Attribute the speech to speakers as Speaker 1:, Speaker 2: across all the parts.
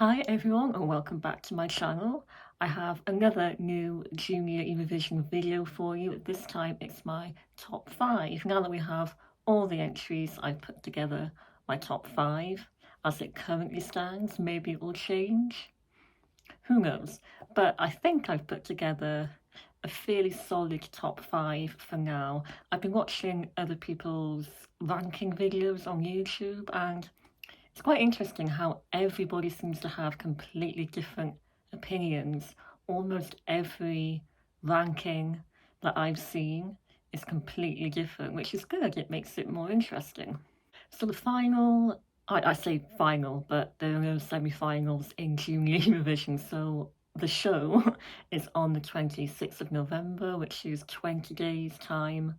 Speaker 1: Hi everyone and welcome back to my channel. I have another new Junior Eurovision video for you. This time it's my top 5. Now that we have all the entries, I've put together my top 5. As it currently stands, maybe it will change. Who knows? But I think I've put together a fairly solid top 5 for now. I've been watching other people's ranking videos on YouTube and it's quite interesting how everybody seems to have completely different opinions. Almost every ranking that I've seen is completely different, which is good. It makes it more interesting. So the final, I say final, but there are no semi-finals in Junior Eurovision. So the show is on the 26th of November, which is 20 days time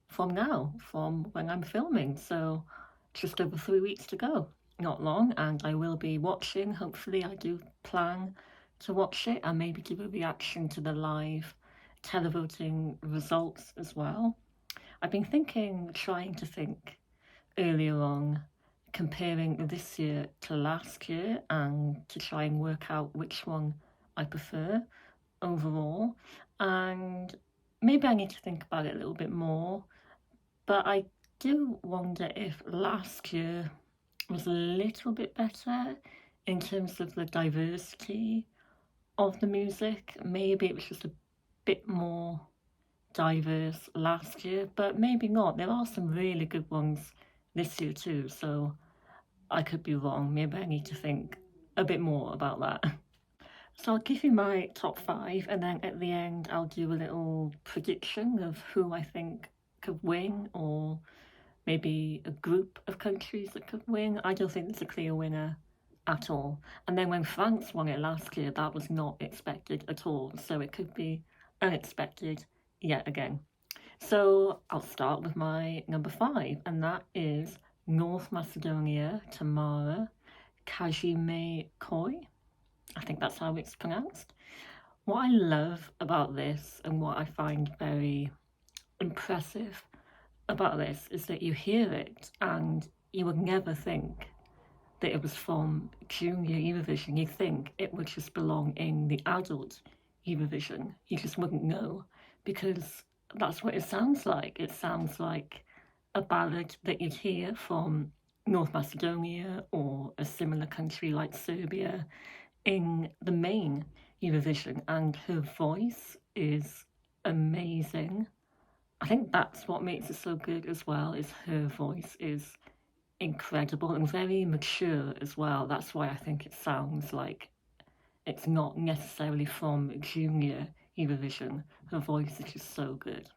Speaker 1: from now, from when I'm filming. So just over 3 weeks to go. Not long, and I will be watching. Hopefully, I do plan to watch it and maybe give a reaction to the live televoting results as well. I've been trying to think earlier on, comparing this year to last year and to try and work out which one I prefer overall. And maybe I need to think about it a little bit more, but I do wonder if last year was a little bit better in terms of the diversity of the music. Maybe it was just a bit more diverse last year, but maybe not. There are some really good ones this year too, so I could be wrong. Maybe I need to think a bit more about that. So I'll give you my top 5 and then at the end I'll do a little prediction of who I think could win, or maybe a group of countries that could win. I don't think there's a clear winner at all. And then when France won it last year, that was not expected at all. So it could be unexpected yet again. So I'll start with my number 5, and that is North Macedonia, Tamara, Kajime Koi. I think that's how it's pronounced. What I love about this and what I find very impressive about this is that you hear it and you would never think that it was from Junior Eurovision. You think it would just belong in the adult Eurovision. You just wouldn't know, because that's what it sounds like. It sounds like a ballad that you'd hear from North Macedonia or a similar country like Serbia in the main Eurovision, and her voice is amazing. I think that's what makes it so good as well, is her voice is incredible and very mature as well. That's why I think it sounds like it's not necessarily from Junior Eurovision. Her voice is just so good.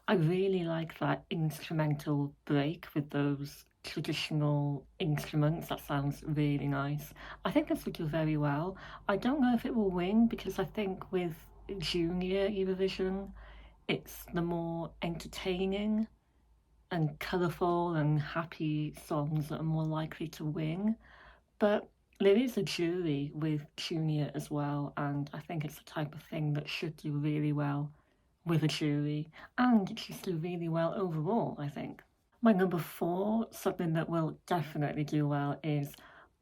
Speaker 1: I really like that instrumental break with those traditional instruments. That sounds really nice. I think this will do very well. I don't know if it will win, because I think with Junior Eurovision, it's the more entertaining and colourful and happy songs that are more likely to win. But there is a jury with Junior as well, and I think it's the type of thing that should do really well with a jury, and it should do really well overall, I think. My number 4, something that will definitely do well, is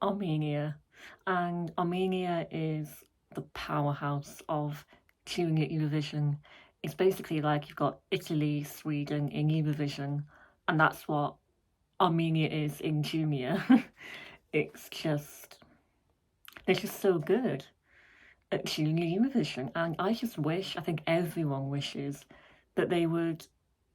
Speaker 1: Armenia. And Armenia is the powerhouse of Junior Eurovision. It's basically like you've got Italy, Sweden in Eurovision, and that's what Armenia is in Junior. It's just, they're just so good at Junior Eurovision, and I just wish, I think everyone wishes, that they would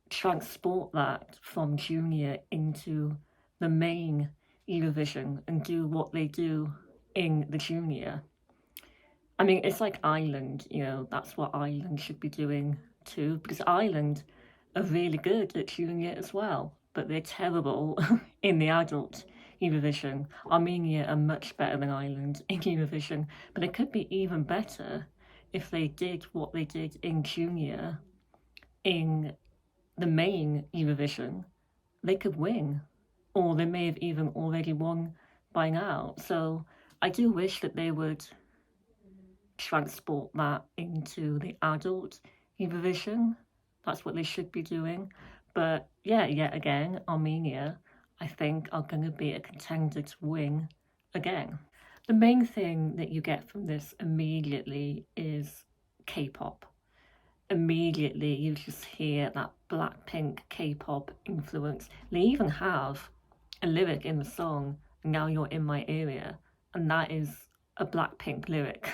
Speaker 1: transport that from Junior into the main Eurovision and do what they do in the Junior. I mean, it's like Ireland, that's what Ireland should be doing too, because Ireland are really good at Junior as well, but they're terrible in the adult Eurovision. Armenia are much better than Ireland in Eurovision, but it could be even better if they did what they did in Junior in the main Eurovision. They could win, or they may have even already won by now. So I do wish that they would transport that into the adult Eurovision. That's what they should be doing. But yeah, yet again, Armenia, I think, are going to be a contender to win again. The main thing that you get from this immediately is K-pop. Immediately you just hear that Blackpink K-pop influence. They even have a lyric in the song, "Now You're in My Area," and that is a Blackpink lyric.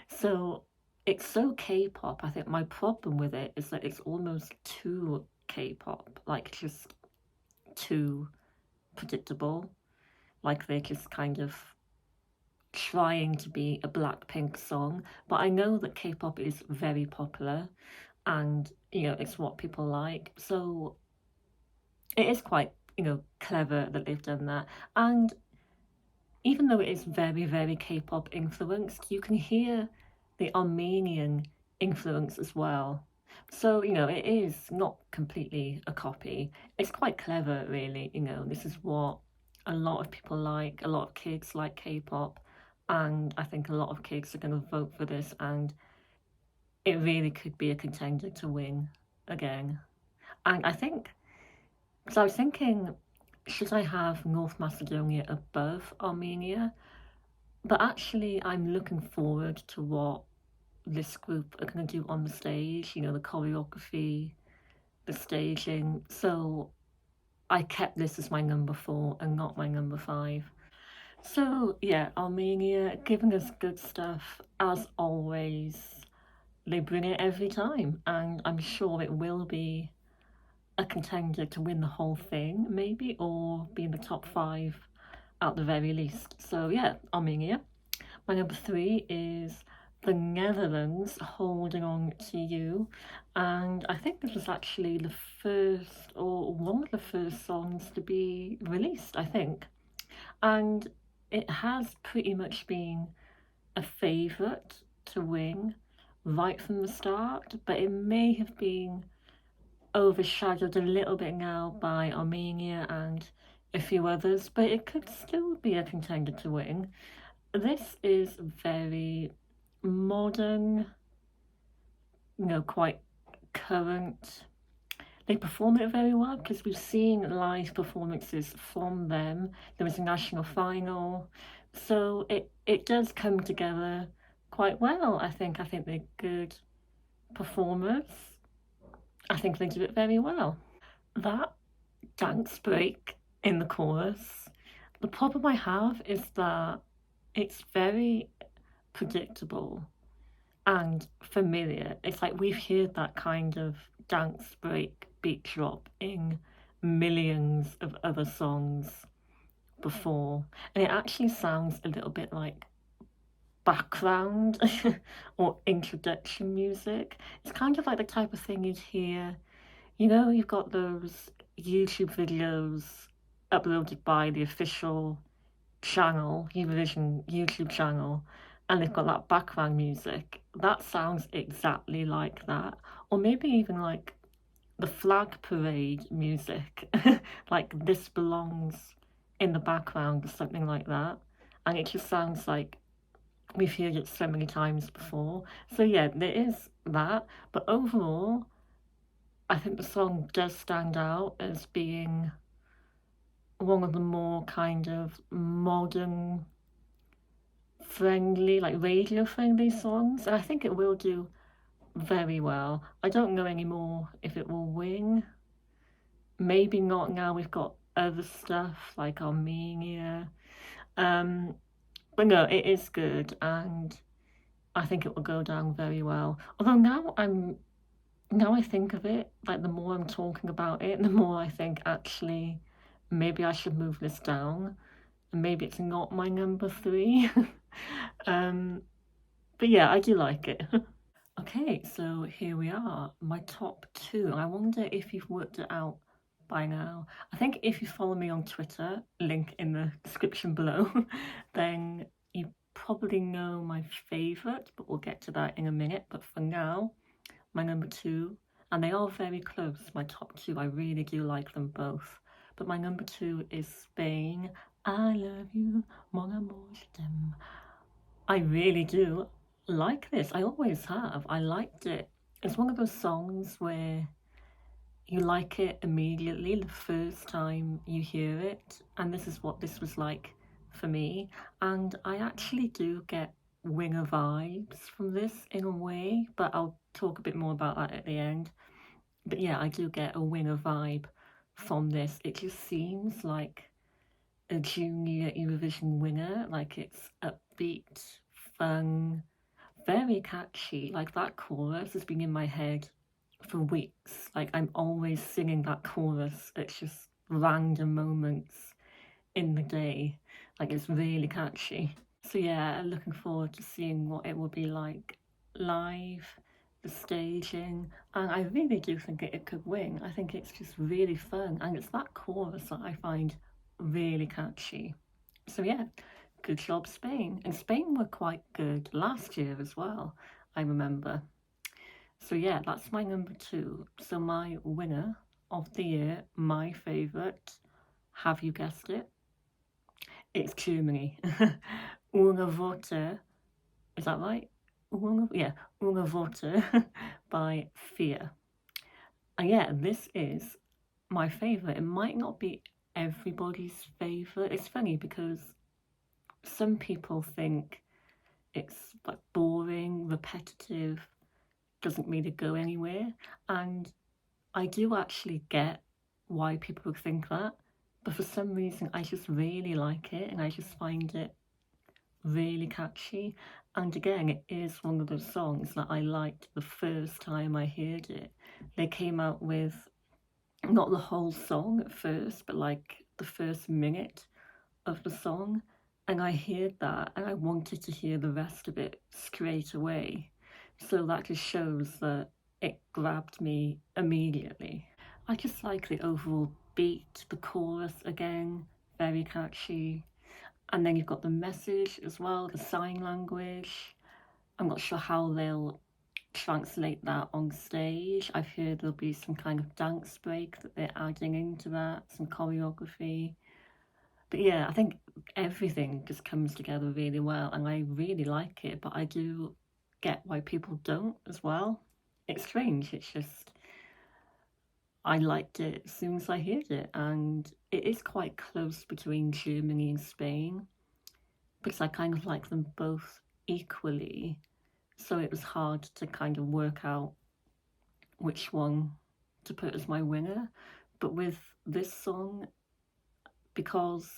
Speaker 1: So it's so K-pop. I think my problem with it is that it's almost too K-pop, like just too predictable. Like they're just kind of trying to be a Blackpink song. But I know that K-pop is very popular and, it's what people like. So it is quite, clever that they've done that. And even though it is very, very K-pop influenced, you can hear the Armenian influence as well. So, it is not completely a copy. It's quite clever, really. This is what a lot of people like. A lot of kids like K-pop. And I think a lot of kids are going to vote for this. And it really could be a contender to win again. And I think, because I was thinking, should I have North Macedonia above Armenia? But actually, I'm looking forward to what this group are going to do on the stage, the choreography, the staging. So I kept this as my number 4 and not my number 5. So yeah, Armenia giving us good stuff as always. They bring it every time, and I'm sure it will be a contender to win the whole thing, maybe, or be in the top 5 at the very least. So yeah, Armenia. My number 3 is the Netherlands, Holding On To You. And I think this was actually the first, or one of the first songs to be released, I think. And it has pretty much been a favourite to win right from the start, but it may have been overshadowed a little bit now by Armenia and a few others, but it could still be a contender to win. This is very modern, quite current. They perform it very well because we've seen live performances from them. There was a national final, so it does come together quite well. I think they're good performers. I think they do it very well. That dance break in the chorus. The problem I have is that it's very predictable and familiar. It's like we've heard that kind of dance break beat drop in millions of other songs before, and it actually sounds a little bit like background or introduction music. It's kind of like the type of thing you'd hear. You've got those YouTube videos uploaded by the official channel, Eurovision YouTube channel, and they've got that background music. That sounds exactly like that. Or maybe even like the flag parade music, like This Belongs in the background or something like that. And it just sounds like we've heard it so many times before. So yeah, there is that. But overall, I think the song does stand out as being one of the more kind of modern friendly, like radio friendly songs, and I think it will do very well. I don't know anymore if it will win. Maybe not now we've got other stuff like Armenia. Um, but no, it is good, and I think it will go down very well. Although now I think of it, like the more I'm talking about it, the more I think actually maybe I should move this down. And maybe it's not my number 3. um, but yeah, I do like it. Okay, so here we are, my top 2. I wonder if you've worked it out by now. I think if you follow me on Twitter, link in the description below, then you probably know my favourite, but we'll get to that in a minute. But for now, my number 2, and they are very close, my top 2, I really do like them both. But my number 2 is Spain. I love you, mon amour, je t'aime. I really do like this. I always have. I liked it. It's one of those songs where you like it immediately the first time you hear it. And this is what this was like for me, and I actually do get winger vibes from this in a way, but I'll talk a bit more about that at the end. But yeah, I do get a winger vibe from this. It just seems like a junior Eurovision winner, like it's upbeat, fun, very catchy. Like that chorus has been in my head for weeks. Like I'm always singing that chorus. It's just random moments in the day. Like it's really catchy. So yeah, looking forward to seeing what it will be like live, the staging, and I really do think it could win. I think it's just really fun, and it's that chorus that I find really catchy. So yeah, good job Spain. And Spain were quite good last year as well, I remember. So yeah, that's my number two. So my winner of the year, my favourite, have you guessed it? It's Germany. Una Worte, is that right? Yeah, Una Worte by Fear. And yeah, this is my favourite. It might not be everybody's favourite. It's funny because some people think it's like boring, repetitive, doesn't really go anywhere. And I do actually get why people think that. But for some reason, I just really like it and I just find it really catchy. And again, it is one of those songs that I liked the first time I heard it. They came out with not the whole song at first, but like the first minute of the song. And I heard that and I wanted to hear the rest of it straight away. So that just shows that it grabbed me immediately. I just like the overall beat, the chorus again, very catchy. And then you've got the message as well, the sign language. I'm not sure how they'll translate that on stage. I've heard there'll be some kind of dance break that they're adding into that, some choreography. But yeah, I think everything just comes together really well and I really like it, but I do get why people don't as well. It's strange, it's just I liked it as soon as I heard it, and it is quite close between Germany and Spain because I kind of like them both equally. So it was hard to kind of work out which one to put as my winner. But with this song, because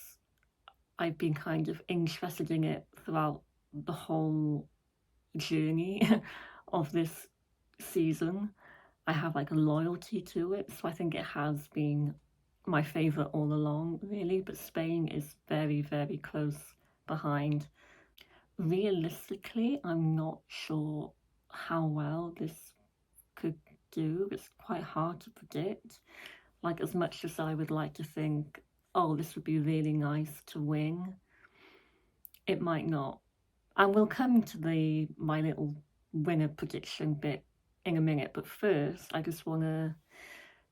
Speaker 1: I've been kind of interested in it throughout the whole journey of this season, I have like a loyalty to it. So I think it has been my favourite all along, really. But Spain is very, very close behind. Realistically, I'm not sure how well this could do. It's quite hard to predict. Like, as much as I would like to think, oh, this would be really nice to win, it might not. And we'll come to my little winner prediction bit in a minute. But first, I just want to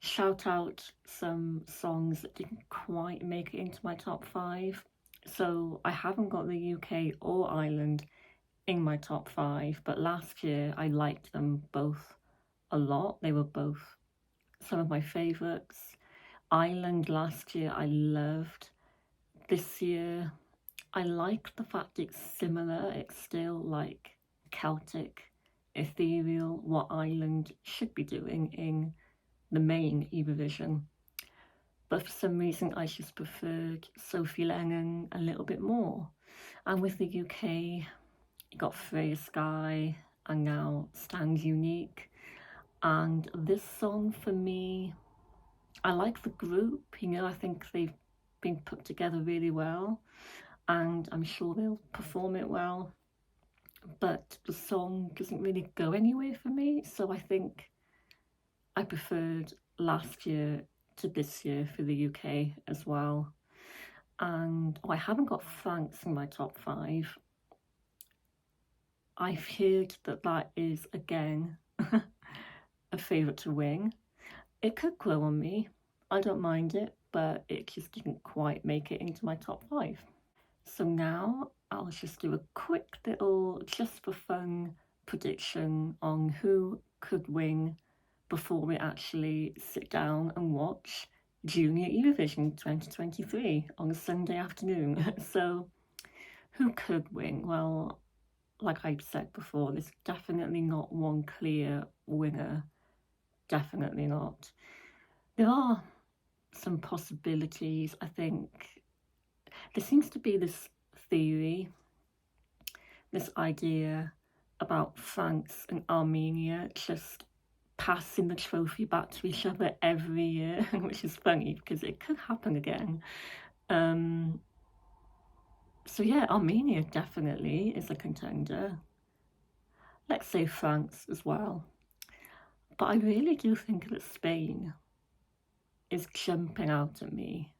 Speaker 1: shout out some songs that didn't quite make it into my top five. So I haven't got the UK or Ireland in my top five, but last year I liked them both a lot. They were both some of my favourites. Ireland last year I loved. This year I like the fact it's similar. It's still like Celtic, ethereal, what Ireland should be doing in the main Eurovision. But for some reason I just preferred Sophie Lennon a little bit more. And with the UK, you got Freya Sky and now Stand Unique. And this song for me, I like the group, I think they've been put together really well and I'm sure they'll perform it well. But the song doesn't really go anywhere for me, so I think I preferred last year to this year for the UK as well. And I haven't got France in my top five. I've heard that is again a favourite to win. It could grow on me, I don't mind it, but it just didn't quite make it into my top five. So now I'll just do a quick little, just for fun, prediction on who could win before we actually sit down and watch Junior Eurovision 2023 on a Sunday afternoon. So who could win? Well, like I've said before, there's definitely not one clear winner. Definitely not. There are some possibilities, I think. There seems to be this theory, this idea about France and Armenia just passing the trophy back to each other every year, which is funny because it could happen again. So yeah, Armenia definitely is a contender. Let's say France as well. But I really do think that Spain is jumping out at me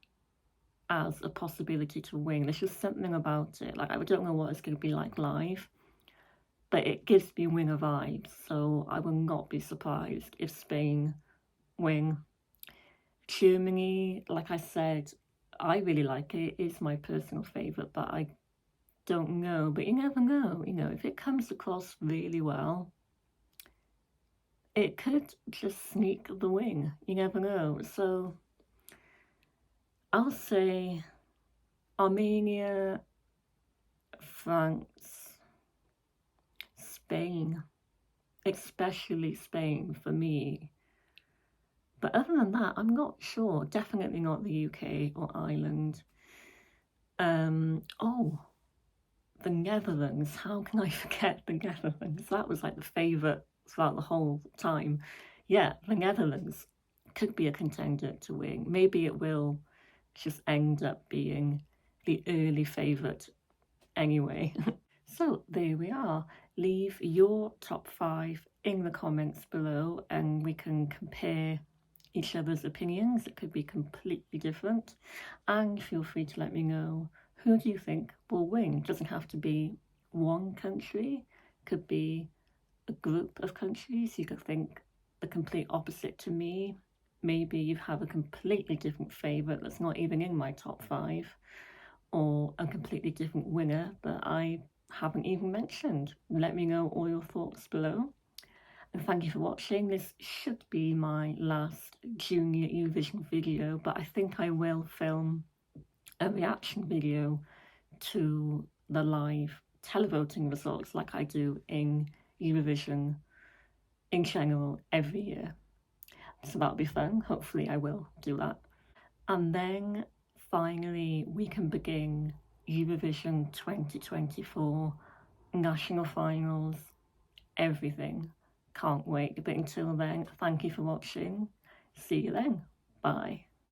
Speaker 1: as a possibility to win. There's just something about it. Like, I don't know what it's going to be like live, but it gives me winner vibes. So I will not be surprised if Spain win. Germany, like I said, I really like it. It's my personal favourite, but I don't know. But you never know. You know, if it comes across really well, it could just sneak the win. You never know. So I'll say Armenia, France, Spain, especially Spain for me. But other than that, I'm not sure. Definitely not the UK or Ireland. Oh, the Netherlands. How can I forget the Netherlands? That was like the favourite throughout the whole time. Yeah, the Netherlands could be a contender to win. Maybe it will just end up being the early favourite anyway. So there we are. Leave your top 5 in the comments below and we can compare each other's opinions. It could be completely different. And feel free to let me know, who do you think will win? It doesn't have to be one country. It could be a group of countries. You could think the complete opposite to me. Maybe you have a completely different favourite that's not even in my top 5, or a completely different winner that I haven't even mentioned. Let me know all your thoughts below. And thank you for watching. This should be my last Junior Eurovision video, but I think I will film a reaction video to the live televoting results like I do in Eurovision in general every year. So that'll be fun. Hopefully I will do that. And then finally we can begin Eurovision 2024, national finals, everything. Can't wait. But until then, thank you for watching. See you then. Bye.